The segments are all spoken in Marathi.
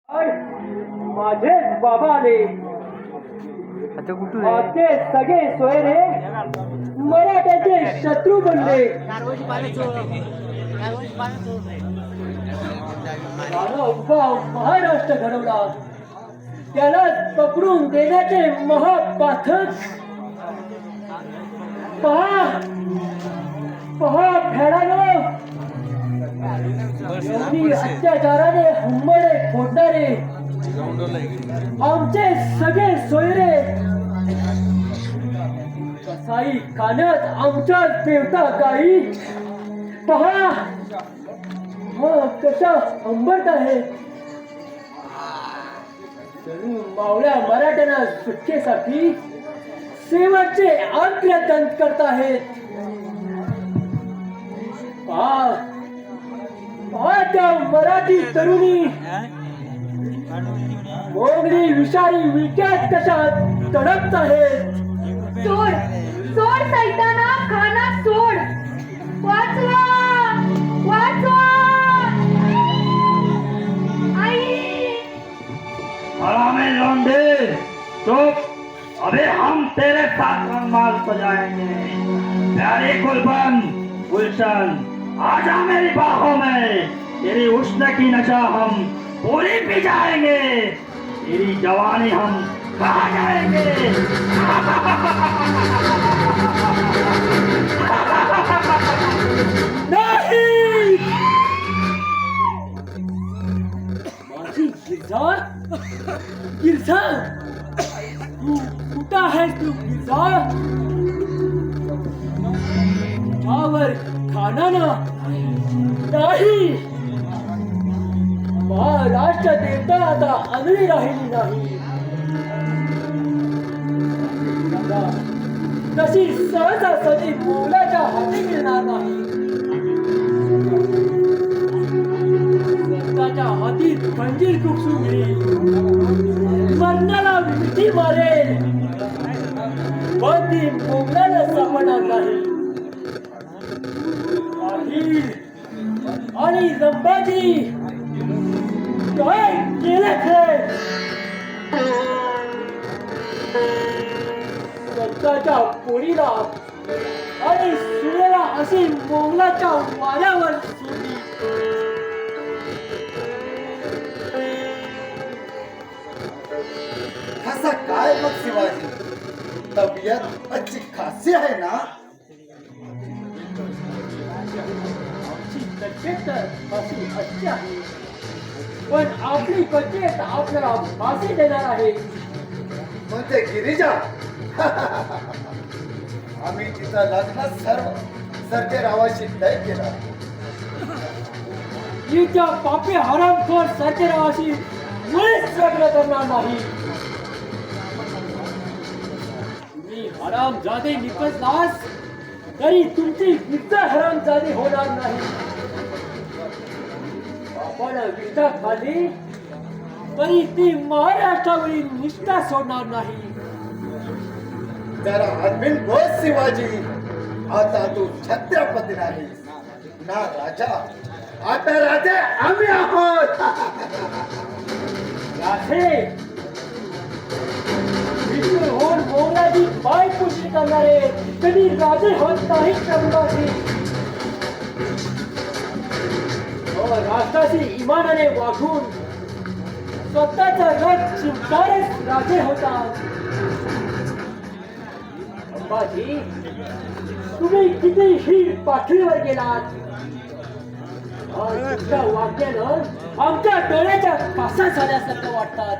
माझे बाबा आले. आमचे सगळे सोयरे मराठ्याचे शत्रू बनले. उभा महाराष्ट्र घडवला, त्याला पकडून देण्याचे महापाथक. पहा पहा फेडानो, एवढी अत्याचाराने हुंबडे फोडणारे आमचे सगळे सोयरे. कसाई कानात आमच्या देवता गाई. पहा कशा हंबरत आहे. मावळ्या मराठ्यांना सुटकेसाठी शेवटचे आग्रह करत आहेत. त्या मराठी तरुणी मोगली विषारी विट्यात कशा तडपत आहेत. सोड सोड सैताना, खाना सोड. वाचवा वाचवा आई. हरामी लौंडे चुप, अभी हम तेरे साथ माल सजाएंगे. प्यारे गुलबन गुलशन, आजा मेरी बाहों में. तेरी उष्ण की नशा हम पूरी पी जाएंगे. तेरी जवानी हम खा जाएंगे. नहीं, माझी गिरजा, गिरजा, तू कुठं आहेस? तू गिरजा, तुझ्यावर खाना ना नाही. महाराष्ट्र देवता आता आगळी राहिली नाही. तशी सहजासहजी मोलाच्या हाती मिळणार नाही. स्वतःच्या हातीत खंजीर खुपसून घेईल, मरणाला विटी मारेल, पण ती मोगलाला सापडणार नाही. आणि संभाजी काय केलं ते? स्वतःच्या पोरीला आणि सुनेला अशी मोगलाच्या वाऱ्यावर सोडली. कसा काय मग शिवाजी, तब्येत अच्छी खासी आहे ना? आमची तब्येत तर अशी अच्छी आहे, पण आपली तब्येत आपल्याला फाशी देणार आहे. म्हणजे गिरिजा. आम्ही तिचा लग्न सर्व सर्जेरावाशी तय केला. तिच्या पापी हरामखोर सर्जेरावाशी मुळीच लग्न करणार नाही. मी हरामजादे निपजलास तरी तुमची विद्या हरामजादी होणार नाही. आपण विद्या खाली तरी ती महाराष्ट्रावरील निष्ठा सोडणार नाही. जरा आदमीन बोल शिवाजी, आता तू छत्रपती नाहीस ना राजा. आता राजे आम्ही आहोत. राजे विष्णू होऊन मोगलाची पाय पुष्टी करणारे कधी राजे होत नाही. संभाजी राष्ट्राशी इमानाने वागून स्वतःचा रथ चिमटारेच राजे होतात. संभाजी, तुम्ही कितीही पाठीवर गेलात, तुमच्या वाक्यानं आमच्या डोळ्याच्या कासा झाल्यासारखं वाटतात.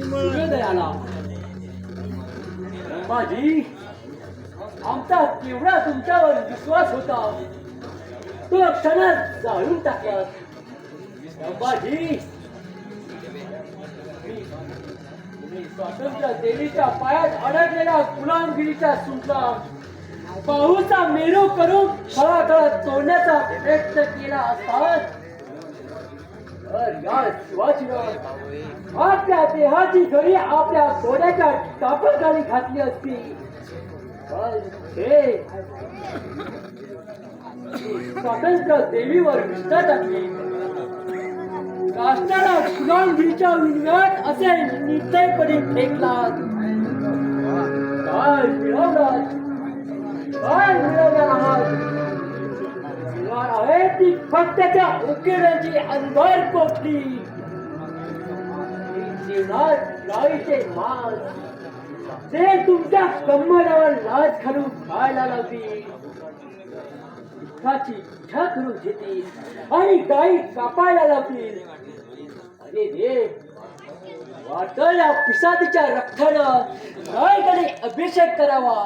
सूर्योदयाला संभाजी, आमचा केवढा तुमच्यावर विश्वास होता तो क्षणात जाळून टाकला. संभाजी, तुम्ही स्वातंत्र्य देवीच्या पायात अडकलेल्या गुलामगिरीच्या सुंका पाहूचा मेरू करून खळाखळा तोडण्याचा प्रयत्न केला असता तर या शिवाजीनं आपल्या देहाची घडी आपल्या घोड्याच्या टापाखाली घातली असती. पण हे स्वातंत्र्य देवीवर विष्ठा टाकली. गुलामगिरीच्या विनव्यात असे निर्दयपणे फेकला. काय मिळवणार, काय मिळवणार आहात? मिळणार आहे ती फक्त त्या उकिरड्याची अंधार कोठली. जीवनात लाईचे माल ते तुमच्या कमरावर लाच घालून खायला लागली. दुःखाची इच्छा करून घेतील आणि गाई कापायला लागतील. अरे रे, वाटलं या पिसादीच्या रक्तानं गायकडे अभिषेक करावा.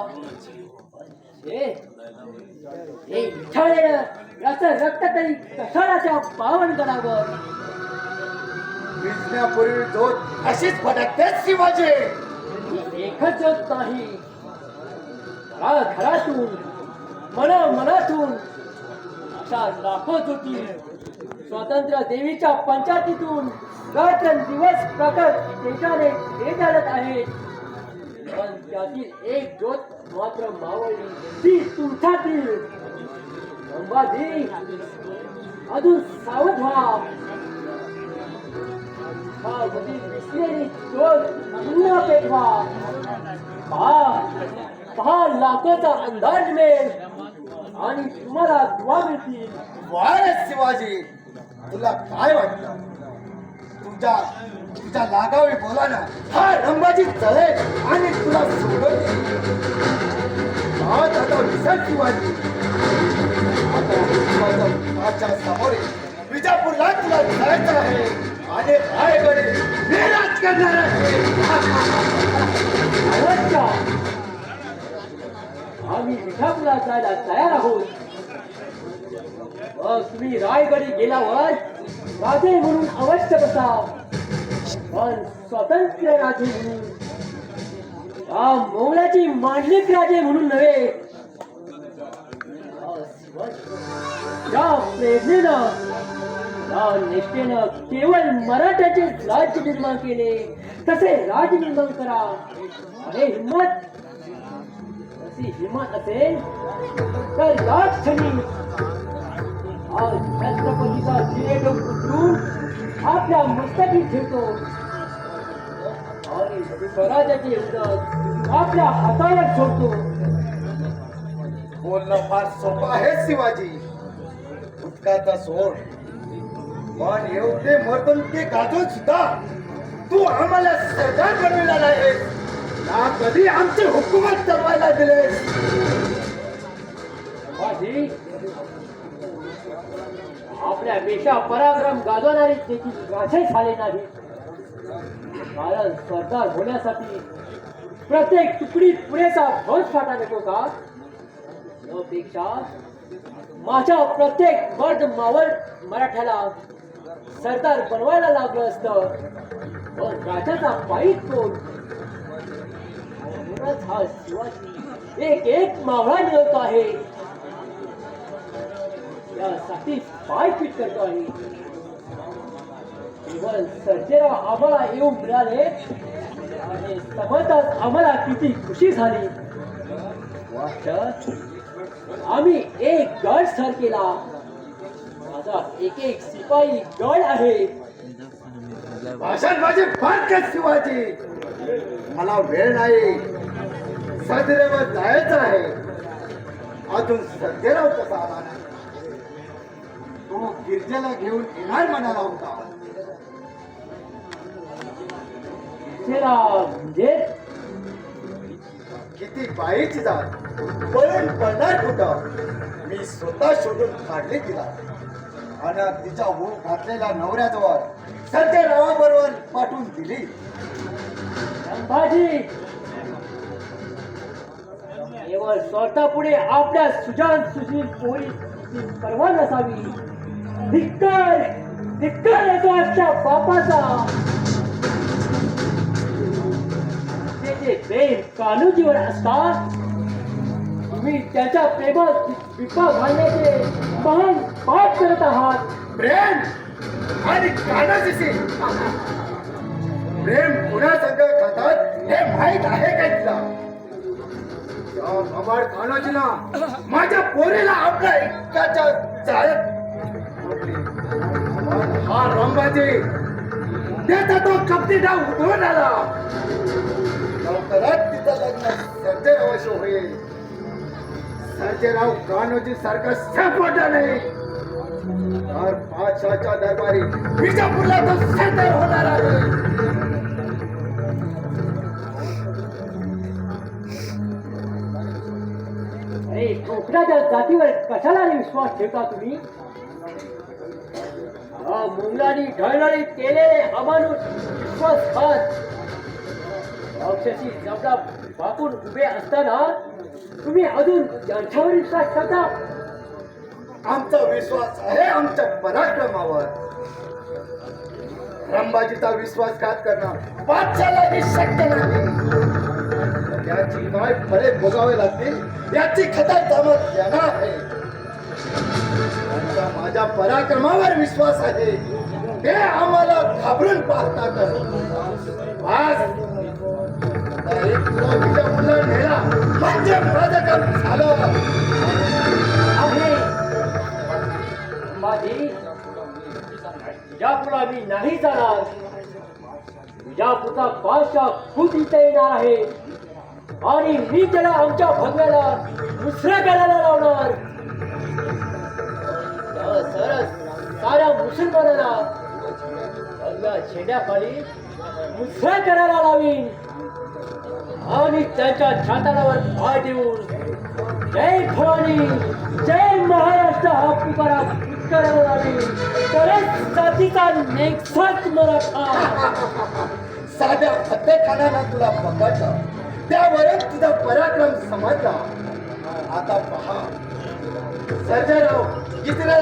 हे इच्छाळेनं याचं रक्त तरी कशाला त्या पावन करावं. विजण्यापूर्वी ज्योत अशीच भटकतेच शिवाजी. एकच होत नाही, घरातून मनातून अशा लाखो ज्योती स्वातंत्र्य देवीच्या पंचायतीतून रात्रंदिवस प्रकट तेजाने तेजालत आहेत. पण त्यातील एक ज्योत मात्र मावळली, ती तुमच्यातील. अंबाजी, अजून सावध व्हा. विसलेली ज्योत पुन्हा पेटवा. पहा लाखोचा अंदाज मिळेल आणि तुम्हाला दुवा मिळतील. वारच शिवाजी, तुला काय वाटतं? तुझ्या लागावी बोलाना हा रंबाजी चढेल आणि तुला सोडून आता विसर शिवाजी. आता समोर विजापूरला तुला जायचं आहे आणि रायगड निराश करणार आहे. अवश्य आम्ही विजापूरला जायला तयार आहोत. मग तुम्ही रायगडी गेल्यावर राजे म्हणून अवश्य बसा, पण स्वतंत्र राजे म्हणून, या मोगलाची मांडलिक राजे म्हणून नव्हे. या प्रेरणेनं, या निष्ठेनं केवळ मराठ्याचे राज्य निर्माण केले, तसे राज्य निर्माण करा. अरे हिम्मत असेल तर याच क्षणी आज छत्रपतीचा जिरेट उतरून आपल्या मस्तकी ठेवतो आणि स्वराज्याची इज्जत आपल्या हातावर सोडतो. बोलणं फार सोपं आहे शिवाजी. उत्काचा सोड, पण एवढे मर्दनके गाजून सुद्धा तू आम्हाला सरदार बनविला नाहीस ना कधी आमची हुकूमत चालवायला दिलेस. आपल्या वेशा पराक्रम गाजवणारे देखील राजे झाले नाही. कारण सरदार होण्यासाठी प्रत्येक तुकडीत पुरेसा ध्वज फाटा नको का? यापेक्षा माझ्या प्रत्येक मर्द मावळ मराठ्याला सरदार बनवायला लागलं असतं. पण राजाचा पायीच कोण? म्हणूनच हा शिवाजी एक मावळा मिळवतो आहे, यासाठी पाय फिट करतो आहे. केवळ सर्जेराव आम्हाला येऊन मिळाले आणि समजताच आम्हाला किती खुशी झाली. आम्ही एक गड सर केला. माझा एक शिपाई गड आहे. भाषण माझे फार कर शिवाजी. मला वेळ नाही, सदरेवर जायचं आहे. अजून सर्जेराव कसा आला नाही? तो गिरजेला घेऊन येणार म्हणाला होता. म्हणजे किती बाईची जात, पळून पडणार कुठं? मी स्वतः शोधून काढली तिला आणि तिच्या होऊ घातलेल्या नवऱ्याजवळ सर्जेरावाबरोबर पाठवून दिली. संभाजी केवळ स्वतःपुढे आपल्या सुजान सुशील पोरी परवा नसावी. धिक्कार धिक्कार येतो आजच्या बापाचा. त्याचे प्रेम कान्होजीवर असतात, तुम्ही त्याच्या प्रेमात विपा घालण्याचे महान पाप करत आहात. प्रेम आणि कान्होजीशी प्रेम पुन्हा संघ खातात हे माहीत आहे का तुला? अमर कान्होजीला माझ्या पोरीला आपल्या एकाच्या चाळ्यात हा रंबाजी त्याचा तो कपटी डाव उधळून आला. लवकरच तिचं लग्न सर्जेरावाशी होईल. सर्जेराव कान्होजी सारखा सपोटा नाही तर बादशाहच्या दरबारी विजापूरला तो सरदार होणार आहे. अरे कोकणाच्या जातीवर कशाला विश्वास ठेवता तुम्ही? हा मुंगलानी ढळढळीत केलेले अमानुष विश्वासघात अक्षरशी जबडा वाकून उभे असताना तुम्ही अजून त्यांच्यावर विश्वास ठेवता? आमचा विश्वास आहे आमच्या पराक्रमावर. रंबाजीचा विश्वासघात करणं बादशालाही शक्य नाही. त्याची काय फळे भोगावे लागतील याची खतर जमत येणार आहे. त्यांचा माझ्या पराक्रमावर विश्वास आहे. ते आम्हाला घाबरून पाहतात. आज एक तुला विजापूरला नेला म्हणजे माझं काम झालं आहे. माझी विजापूरला मी नाही जाणार. विजापूरचा बादशाह खुद इथे येणार आहे आणि मी त्याला आमच्या भगव्याला मुसरा करायला लावणार. साऱ्या मुसलमानांना भगव्या छेड्याखाली मुसरा करायला लावीन आणि त्यांच्या छाताडावर पाय देऊन जय भवानी जय महाराष्ट्र हा पुकारा करायला लावीन. तरच जातीचा नेक्साच मराठा. साध्या फतेखानानं तुला पकडलं त्यावरच तुझा पराक्रम समजला. आता पहा सर्जेराव इकडे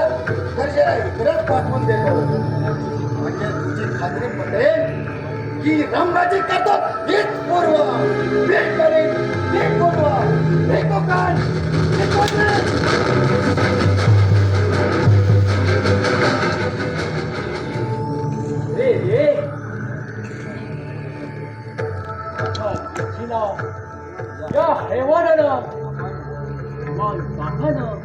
इकडेच पाठवून देतो म्हणजे तुझी खात्री पटेल की रंगाची करतो हीच पूर्व भेट करेल. भेट पूर्व भेटो कान रे रे या हैवानानं मान दाखवणं